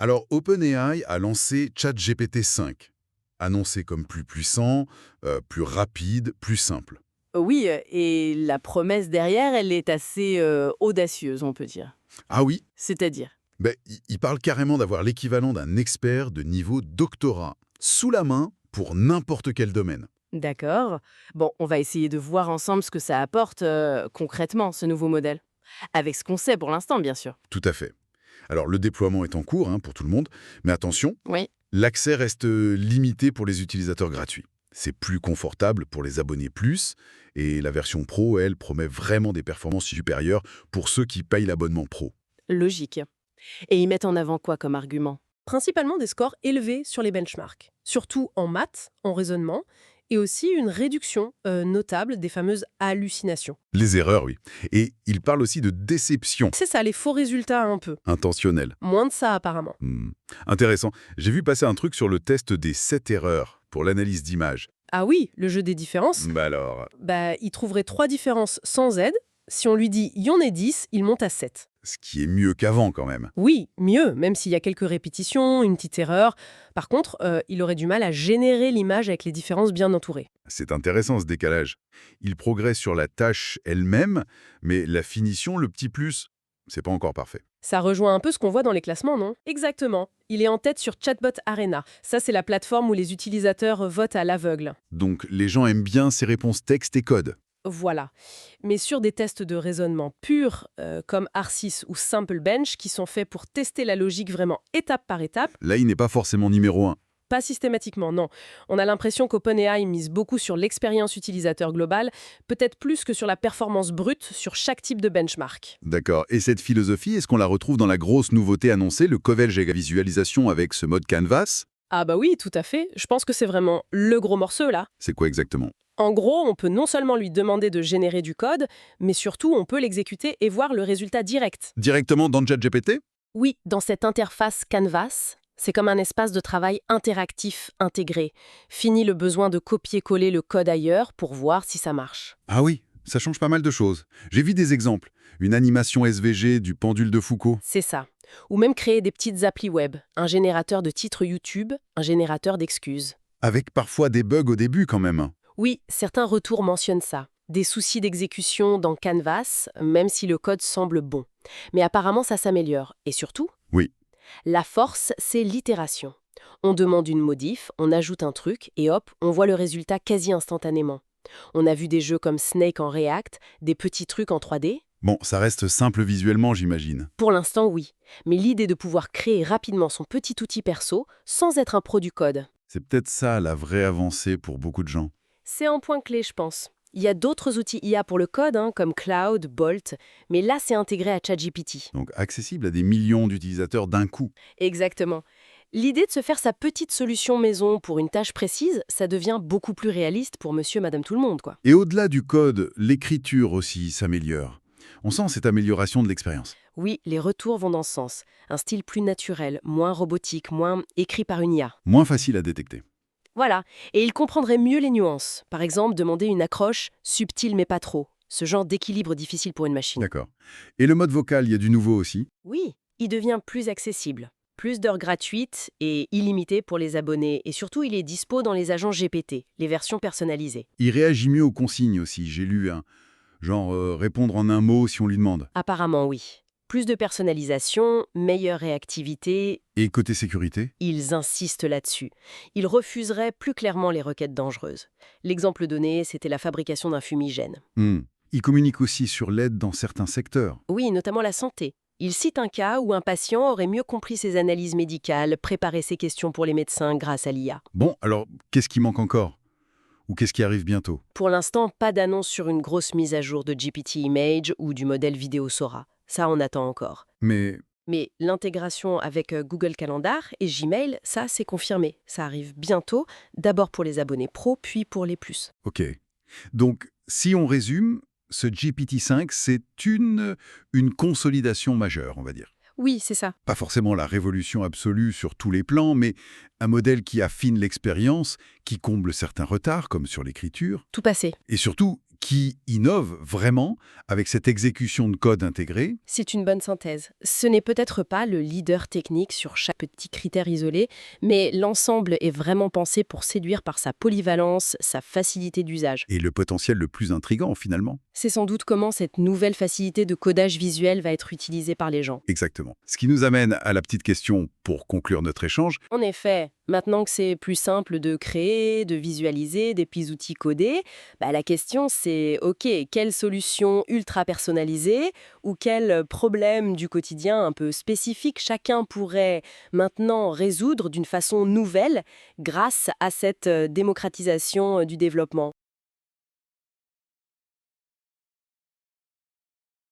Alors, OpenAI a lancé ChatGPT 5, annoncé comme plus puissant, plus rapide, plus simple. Oui, et la promesse derrière, elle est assez audacieuse, on peut dire. Ah oui, C'est-à-dire? ben, il parle carrément d'avoir l'équivalent d'un expert de niveau doctorat, sous la main pour n'importe quel domaine. D'accord. Bon, on va essayer de voir ensemble ce que ça apporte concrètement, ce nouveau modèle. Avec ce qu'on sait pour l'instant, bien sûr. Tout à fait. Alors, le déploiement est en cours pour tout le monde, mais attention, Oui. l'accès reste limité pour les utilisateurs gratuits. C'est plus confortable pour les abonnés plus, et la version pro, elle, promet vraiment des performances supérieures pour ceux qui payent l'abonnement pro. Logique. Et ils mettent en avant quoi comme argument? Principalement des scores élevés sur les benchmarks, surtout en maths, en raisonnement, et aussi une réduction notable des fameuses hallucinations. Les erreurs, oui. Et il parle aussi de déception C'est ça, les faux résultats un peu. intentionnelle. Moins de ça apparemment. Intéressant. J'ai vu passer un truc sur le test des 7 erreurs pour l'analyse d'images. Ah oui, le jeu des différences, Bah alors, il trouverait 3 différences sans aide. Si on lui dit « il y en a 10 », il monte à 7. ce qui est mieux qu'avant quand même. Oui, mieux, même s'il y a quelques répétitions, une petite erreur. Par contre, il aurait du mal à générer l'image avec les différences bien entourées. C'est intéressant ce décalage. Il progresse sur la tâche elle-même, mais la finition, le petit plus, c'est pas encore parfait. Ça rejoint un peu ce qu'on voit dans les classements, non? Exactement. Il est en tête sur Chatbot Arena. Ça, c'est la plateforme où les utilisateurs votent à l'aveugle. Donc les gens aiment bien ces réponses texte et code. Voilà. Mais sur des tests de raisonnement purs, comme ARCIS ou Simple Bench, qui sont faits pour tester la logique vraiment étape par étape, Là, il n'est pas forcément numéro un. pas systématiquement, non. On a l'impression qu'OpenAI mise beaucoup sur l'expérience utilisateur globale, peut-être plus que sur la performance brute sur chaque type de benchmark. D'accord. Et cette philosophie, est-ce qu'on la retrouve dans la grosse nouveauté annoncée, le Covel Giga Visualisation avec ce mode Canvas? Ah bah oui, tout à fait. Je pense que c'est vraiment le gros morceau, là. C'est quoi exactement? En gros, on peut non seulement lui demander de générer du code, mais surtout on peut l'exécuter et voir le résultat direct. Directement dans ChatGPT? Oui, dans cette interface Canvas, c'est comme un espace de travail interactif intégré. Fini le besoin de copier-coller le code ailleurs pour voir si ça marche. Ah oui, ça change pas mal de choses. J'ai vu des exemples. Une animation SVG du pendule de Foucault. C'est ça. Ou même créer des petites applis web, un générateur de titres YouTube, un générateur d'excuses. Avec parfois des bugs au début quand même. Oui, certains retours mentionnent ça. Des soucis d'exécution dans Canvas, même si le code semble bon. Mais apparemment, ça s'améliore. Et surtout, Oui. la force, c'est l'itération. On demande une modif, on ajoute un truc, et hop, on voit le résultat quasi instantanément. On a vu des jeux comme Snake en React, des petits trucs en 3D. Bon, ça reste simple visuellement, j'imagine. Pour l'instant, oui. Mais l'idée de pouvoir créer rapidement son petit outil perso, sans être un pro du code, C'est peut-être ça la vraie avancée pour beaucoup de gens. c'est un point clé, je pense. Il y a d'autres outils IA pour le code, comme Cloud, Bolt, mais là, c'est intégré à ChatGPT. Donc accessible à des millions d'utilisateurs d'un coup. Exactement. L'idée de se faire sa petite solution maison pour une tâche précise, ça devient beaucoup plus réaliste pour monsieur, madame tout le monde, quoi. Et au-delà du code, l'écriture aussi s'améliore. On sent cette amélioration de l'expérience. Oui, les retours vont dans ce sens. Un style plus naturel, moins robotique, moins écrit par une IA. Moins facile à détecter. Voilà. Et il comprendrait mieux les nuances. Par exemple, demander une accroche subtile mais pas trop. Ce genre d'équilibre difficile pour une machine. D'accord. Et le mode vocal, il y a du nouveau aussi. Oui, il devient plus accessible. Plus d'heures gratuites et illimitées pour les abonnés. Et surtout, il est dispo dans les agents GPT, les versions personnalisées. Il réagit mieux aux consignes aussi. J'ai lu un genre répondre en un mot si on lui demande. Apparemment, oui. Plus de personnalisation, meilleure réactivité, Et côté sécurité? ils insistent là-dessus. Ils refuseraient plus clairement les requêtes dangereuses. L'exemple donné, c'était la fabrication d'un fumigène. Il communique aussi sur l'aide dans certains secteurs. Oui, notamment la santé. Il cite un cas où un patient aurait mieux compris ses analyses médicales, préparé ses questions pour les médecins grâce à l'IA. Bon, alors, qu'est-ce qui manque encore? Ou qu'est-ce qui arrive bientôt? Pour l'instant, pas d'annonce sur une grosse mise à jour de GPT Image ou du modèle vidéo Sora. Ça, on attend encore. Mais Mais l'intégration avec Google Calendar et Gmail, ça, c'est confirmé. Ça arrive bientôt, d'abord pour les abonnés pro, puis pour les plus. ok. Donc, si on résume, ce GPT-5, c'est une consolidation majeure, on va dire. Oui, c'est ça. Pas forcément la révolution absolue sur tous les plans, mais un modèle qui affine l'expérience, qui comble certains retards, comme sur l'écriture, Tout passé. et surtout qui innove vraiment avec cette exécution de code intégré. C'est une bonne synthèse. Ce n'est peut-être pas le leader technique sur chaque petit critère isolé, mais l'ensemble est vraiment pensé pour séduire par sa polyvalence, sa facilité d'usage. Et le potentiel le plus intrigant, finalement. C'est sans doute comment cette nouvelle facilité de codage visuel va être utilisée par les gens. Exactement. Ce qui nous amène à la petite question pour conclure notre échange. En effet, maintenant que c'est plus simple de créer, de visualiser des petits outils codés, la question c'est, ok, quelle solution ultra personnalisée ou quel problème du quotidien un peu spécifique chacun pourrait maintenant résoudre d'une façon nouvelle grâce à cette démocratisation du développement.